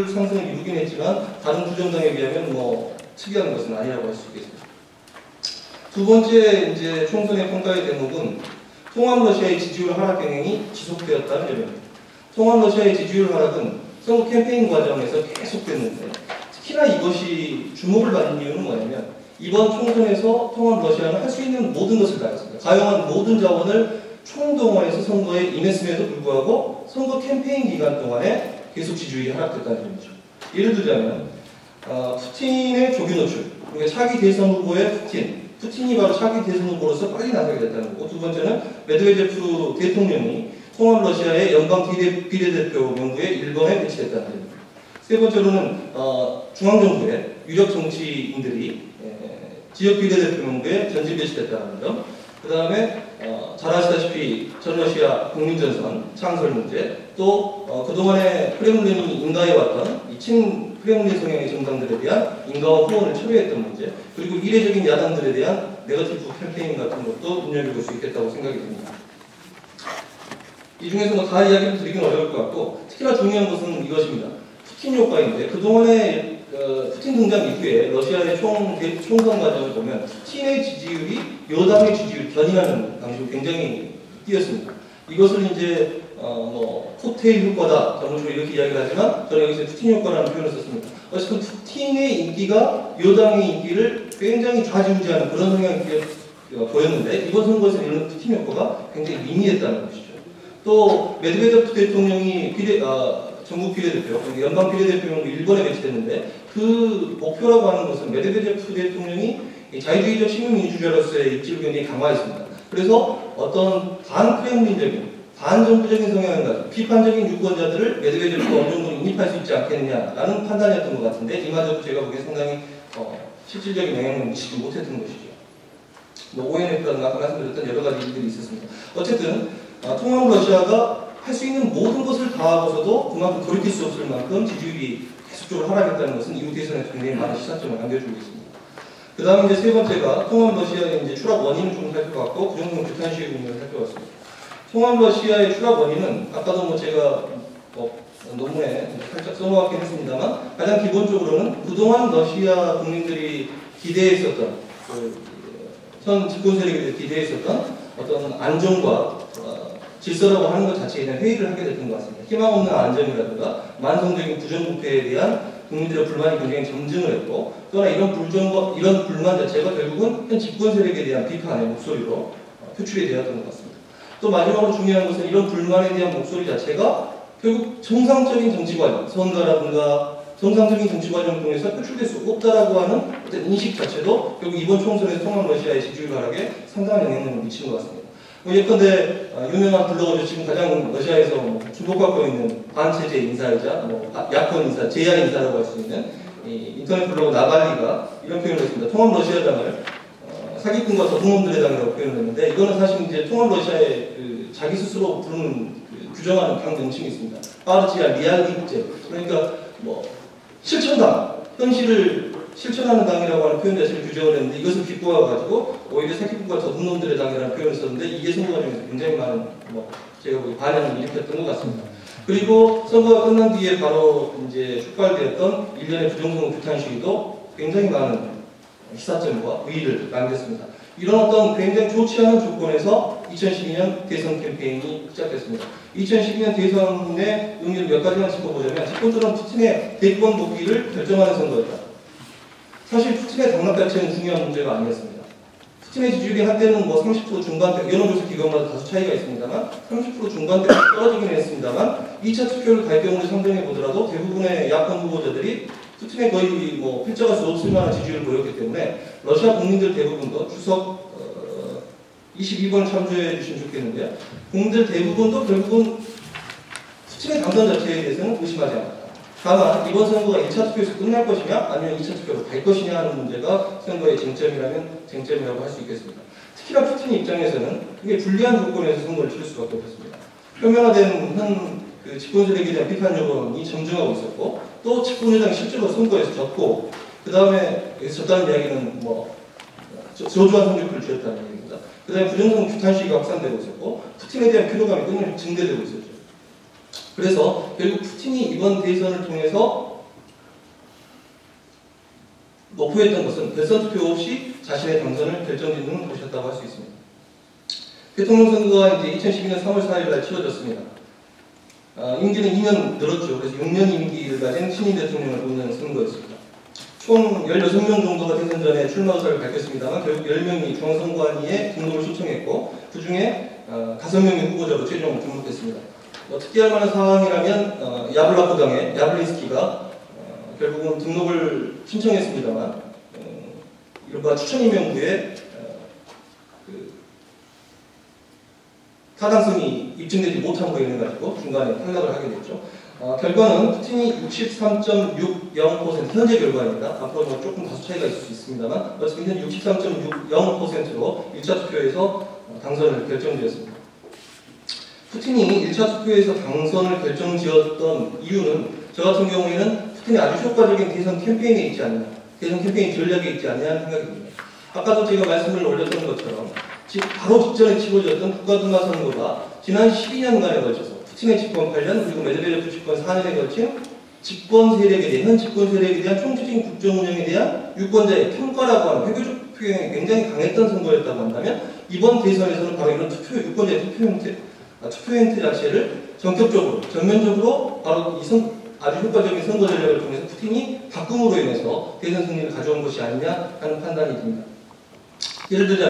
상승을 이루긴 했지만 다른 구정당에 비하면 뭐 특이한 것은 아니라고 할 수 있겠습니다. 두 번째 이제 총선의 평가의 대목은 통합 러시아의 지지율 하락 경향이 지속되었다는 점입니다. 통합 러시아의 지지율 하락은 선거 캠페인 과정에서 계속됐는데 특히나 이것이 주목을 받는 이유는 뭐냐면 이번 총선에서 통합 러시아는 할 수 있는 모든 것을 다했습니다. 가용한 모든 자원을 총동원해서 선거에 임했음에도 불구하고 선거 캠페인 기간 동안에 계속 지지율이 하락됐다는 점이죠. 예를 들자면 푸틴의 조기 노출, 그러니까 차기 대선 후보의 푸틴이 바로 차기 대선 후보로서 빨리 나서게 됐다는 거고, 두 번째는 메드베제프 대통령이 통합 러시아의 연방 비례대표 명부에 1번에 배치됐다는 점입니다. 세 번째로는 중앙정부의 유력 정치인들이 지역 비례대표 명부에 전지 배치됐다는 점, 그 다음에 잘 아시다시피 전러시아 국민전선 창설 문제, 또 그동안에 크렘린이 인가해왔던 이 친크렘린 성향의 정당들에 대한 인가와 후원을 철회했던 문제, 그리고 이례적인 야당들에 대한 네거티브 캠페인 같은 것도 눈여겨볼 수 있겠다고 생각이 듭니다. 이 중에서 뭐 다 이야기를 드리기는 어려울 것 같고, 특히나 중요한 것은 이것입니다. 푸틴 효과인데, 그동안에 푸틴 등장 이후에 러시아의 총선 과정을 보면 푸틴의 지지율이 여당의 지지율 견인하는 방식으로 굉장히 뛰었습니다. 이것을 이제 코테일 효과다, 전문적으로 이렇게 이야기를 하지만 저는 여기서 푸틴 효과라는 표현을 썼습니다. 어쨌든 푸틴의 인기가 여당의 인기를 굉장히 좌지우지하는 그런 성향이 보였는데 이번 선거에서 이런 푸틴 효과가 굉장히 미미했다는 것이죠. 또 메드베제프 대통령이 전국 비례대표, 연방 비례대표 명부 1번에 배치됐는데 그 목표라고 하는 것은 메드베제프 대통령이 자유주의적 시민민주주의로서의 입지를 굉장히 강화했습니다. 그래서 어떤 반크렘린적인, 반정부적인 성향을 가진 비판적인 유권자들을 메드베제프가 어느 정도 인입할 수 있지 않겠느냐라는 판단이었던 것 같은데 이마저도 제가 보기에 상당히 실질적인 영향을 미치지 못했던 것이죠. ONF라든가 아까 말씀드렸던 여러 가지 일들이 있었습니다. 어쨌든 통합 러시아가 할 수 있는 모든 것을 다하고서도 그만큼 돌이킬 수 없을 만큼 지지율이 계속적으로 하락했다는 것은 이후 대선에서 굉장히 많은 시사점을 남겨주고 있습니다. 그 다음에 이제 세 번째가 통합 러시아의 이제 추락 원인을 좀 살펴봤고 구정동 규탄시의 국면을 살펴봤습니다. 통합 러시아의 추락 원인은 아까도 뭐 제가 논문에 살짝 써놓았긴 했습니다만 가장 기본적으로는 그동안 러시아 국민들이 기대했었던 현 집권 세력들이 기대했었던 어떤 안정과 질서라고 하는 것 자체에 대한 회의를 하게 됐던 것 같습니다. 희망 없는 안정이라든가 만성적인 부정부패에 대한 국민들의 불만이 굉장히 점증을 했고 또한 이런 불만 자체가 결국은 현 집권 세력에 대한 비판의 목소리로 표출이 되었던 것 같습니다. 또 마지막으로 중요한 것은 이런 불만에 대한 목소리 자체가 결국 정상적인 정치과정, 선거라든가 정상적인 정치과정을 통해서 표출될 수 없다라고 하는 어떤 인식 자체도 결국 이번 총선에서 통합 러시아의 지지율 하락에 상당한 영향력을 미치는 것 같습니다. 예컨대 유명한 블로거죠. 지금 가장 러시아에서 주목받고 있는 반체제 인사이자 야권 인사, 제야 인사라고 할 수 있는 인터넷 블로거 나발리가 이런 표현을 했습니다. 통합 러시아당을 사기꾼과 도둑놈들의 당이라고 표현을 했는데 이거는 사실 이제 통합 러시아의 자기 스스로 부르는 규정하는 당 정칭이 있습니다. 파르치아 리알리제, 그러니까 실천당, 현실을 실천하는 당이라고 하는 표현 자체를 규정을 했는데 이것을 비꼬아가지고 오히려 사기꾼과 도둑놈들의 당이라는 표현을 썼는데 이게 선거 과정에서 굉장히 많은 제가 보기 반향을 일으켰던 것 같습니다. 그리고 선거가 끝난 뒤에 바로 이제 촉발되었던 일련의 부정선거 규탄 시위도 굉장히 많은 시사점과 의의를 남겼습니다. 이런 어떤 굉장히 좋지 않은 조건에서 2012년 대선 캠페인이 시작됐습니다. 2012년 대선의 의미를 몇 가지만 짚어보자면 첫 번째로는 푸틴의 대권 복귀를 결정하는 선거였다. 사실 푸틴의 당락 자체는 중요한 문제가 아니었습니다. 푸틴의 지지율이 한때는 30% 중반대, 여론조사 기관마다 다소 차이가 있습니다만 30% 중반대 떨어지긴 했습니다만 2차 투표를 갈 경우를 상정해 보더라도 대부분의 야권 후보자들이 푸틴에 거의 필적할 수 없을 만한 지지율을 보였기 때문에 러시아 국민들 대부분도 추석 22번을 참조해 주시면 좋겠는데요. 국민들 대부분도 결국은 푸틴의 당선 자체에 대해서는 의심하지 않았다. 다만 이번 선거가 1차 투표에서 끝날 것이냐 아니면 2차 투표로 갈 것이냐 하는 문제가 선거의 쟁점이라면 쟁점이라고 할 수 있겠습니다. 특히나 푸틴 입장에서는 그게 불리한 조건에서 선거를 치를 수밖에 없었습니다. 표면화된 현 집권 세력에 대한 비판 여론이 점증하고 있었고 또 집권 여당이 실제로 선거에서 졌고 그 다음에 여기서 졌다는 이야기는 저조한 성적표를 주었다는 얘기입니다. 그 다음에 부정선거 규탄 시위가 확산되고 있었고 푸틴에 대한 피로감이 끊임없이 증대되고 있었죠. 그래서 결국 푸틴이 이번 대선을 통해서 목표했던 것은 대선 투표 없이 자신의 당선을 결정짓는 것이었다고 할 수 있습니다. 대통령 선거가 이제 2012년 3월 4일 날 치러졌습니다. 임기는 2년 늘었죠. 그래서 6년 임기를 가진 신임 대통령을 뽑는 선거였습니다. 총 16명 정도가 대선 전에 출마 의사를 밝혔습니다만 결국 10명이 중앙선관위에 등록을 신청했고 그 중에 5명이 후보자로 최종 등록됐습니다. 특이할 만한 상황이라면 야블라코당의 야블린스키가 결국은 등록을 신청했습니다만 이른바 추천 임명 후에 타당성이 입증되지 못한 거에 인해 가지고 중간에 탈락을 하게 됐죠. 결과는 푸틴이 63.60% 현재 결과입니다. 앞으로 뭐 조금 다소 차이가 있을 수 있습니다만 어쨌든 63.60%로 1차 투표에서 당선을 결정지었습니다. 푸틴이 1차 투표에서 당선을 결정지었던 이유는 저 같은 경우에는 푸틴의 아주 효과적인 대선 캠페인에 있지 않냐, 대선 캠페인 전략에 있지 않냐 하는 생각이 듭니다. 아까도 제가 말씀을 올렸던 것처럼 바로 직전에 치러졌던 국가두마 선거가 지난 12년간에 걸쳐서 푸틴의 집권 8년 그리고 메드베데프 집권 4년에 걸친 집권 세력에 대한 현 집권 세력에 대한 총체적인 국정 운영에 대한 유권자의 평가라고 하는 회교적 표현이 굉장히 강했던 선거였다고 한다면 이번 대선에서는 바로 이런 유권자의 투표 행태 자체를 전격적으로 전면적으로 바로 아주 효과적인 선거 전략을 통해서 푸틴이 바꿈으로 인해서 대선 승리를 가져온 것이 아니냐 하는 판단이 듭니다. 예를 들자